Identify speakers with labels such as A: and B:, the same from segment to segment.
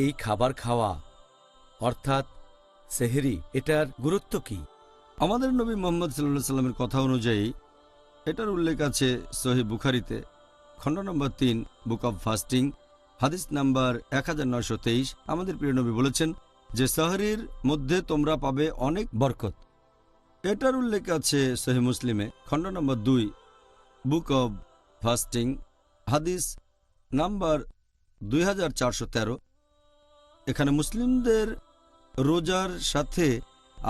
A: এই খাবার খাওয়া অর্থাৎ সেহরি, এটার গুরুত্ব কি?
B: আমাদের নবী মুহাম্মদ সাল্লাল্লাহু আলাইহি সাল্লামের কথা অনুযায়ী এটার উল্লেখ আছে সহিহ বুখারীতে, খণ্ড নম্বর 3, বুক অব ফাস্টিং, হাদিস নাম্বার 1923। আমাদের প্রিয় নবী বলেছেন যে সাহরির মধ্যে তোমরা পাবে অনেক বরকত। এটার উল্লেখ আছে সহিহ মুসলিমে, খণ্ড নম্বর 2, বুক অব ফাস্টিং, হাদিস নাম্বার 2413। এখানে মুসলিমদের রোজার সাথে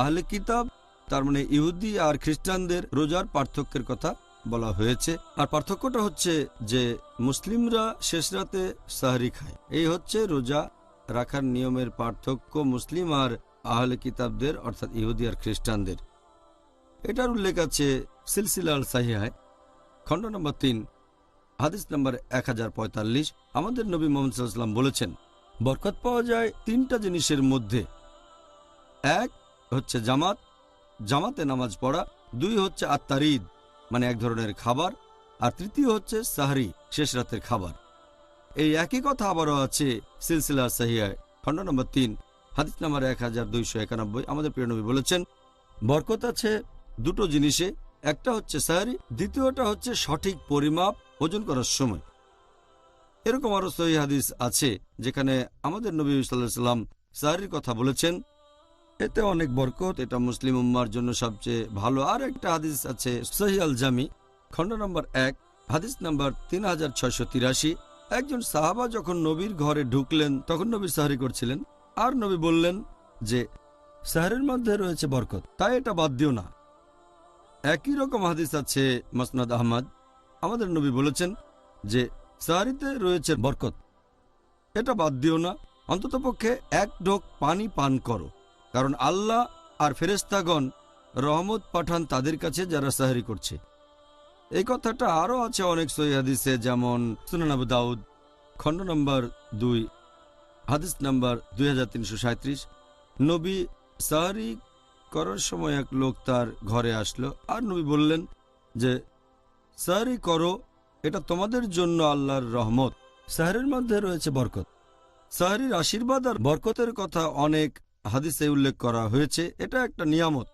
B: আহলে কিতাব, তার মানে ইহুদি আর খ্রিস্টানদের রোজার পার্থক্যের কথা বলা হয়েছে। আর পার্থক্যটা হচ্ছে যে মুসলিমরা শেষ রাতে সাহরি খায়। এই হচ্ছে রোজা রাখার নিয়মের পার্থক্য মুসলিম আর আহলে কিতাবদের, অর্থাৎ ইহুদি আর খ্রিস্টানদের। এটার উল্লেখ আছে সিলসিলা আল সাহিহায়, খণ্ড নম্বর 3, হাদিস নম্বর 1045। আমাদের নবী মুহাম্মদ সাল্লাল্লাহু আলাইহি ওয়াসাল্লাম বলেছেন বরকত পাওয়া যায় 3টা জিনিসের মধ্যে। এক হচ্ছে জামাতে নামাজ পড়া, 2 হচ্ছে আত্মারিদ মানে এক ধরনের খাবার, আর তৃতীয় হচ্ছে সাহরি শেষ রাতের খাবার। এই একই কথা আবারও আছে সিলসিলা সাহিহায়, খণ্ড নম্বর 3, হাদিস নম্বর 1291। আমাদের প্রিয় নবী বলেছেন বরকত আছে 2টো জিনিসে, একটা হচ্ছে সাহরি, দ্বিতীয়টা হচ্ছে সঠিক পরিমাপ ওজন করার সময়। এরকম আরো সহিহ হাদিস আছে যেখানে আমাদের নবী সাল্লাল্লাহু আলাইহি সাল্লাম সাহরির কথা বলেছেন, এতে অনেক বরকত, এটা মুসলিম উম্মার জন্য সবচেয়ে ভালো। আর একটা হাদিস আছে সহিহ আল জামি, খণ্ড নম্বর 1, হাদিস নাম্বার 3683। একজন সাহাবা যখন নবীর ঘরে ঢুকলেন তখন নবী সাহরি করছিলেন, আর নবী বললেন যে সাহরির মধ্যে রয়েছে বরকত, তাই এটা বাদ দিও না। একই রকম হাদিস আছে মুসনাদ আহমদ। আমাদের নবী বলেছেন যে সাহরিতে রয়েছে বরকত, এটা বাদ দিও না, অন্ততপক্ষে 1 ঢোক পানি পান করো, কারণ আল্লাহ আর ফেরেশতাগণ রহমত পাঠান তাদের কাছে যারা সাহরি করছে। এই কথাটা আরও আছে অনেক সহিহ হাদিসে, যেমন সুনান আবু দাউদ, খণ্ড নম্বর 2, হাদিস নম্বর 2337। নবী সাহরি করার সময় এক লোক তার ঘরে আসলো, আর নবী বললেন যে সাহরি করো, এটা তোমাদের জন্য আল্লাহর রহমত, সাহরির মধ্যে রয়েছে বরকত। সাহরির আশীর্বাদ আর বরকতের কথা অনেক হাদিসে উল্লেখ করা হয়েছে, এটা একটা নিয়ামত।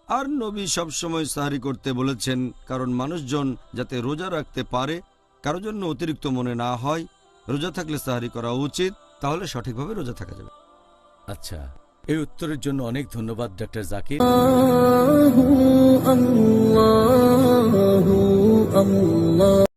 B: আর নবী সবসময় সাহরি করতে বলেছেন, কারণ মানুষজন যাতে রোজা রাখতে পারে, কারো জন্য অতিরিক্ত মনে না হয়। রোজা থাকলে সাহরি করা উচিত, তাহলে সঠিকভাবে রোজা থাকা যাবে।
A: আচ্ছা, এই উত্তরের জন্য অনেক ধন্যবাদ ডক্টর জাকির।
C: আল্লাহু আল্লাহু আল্লাহ।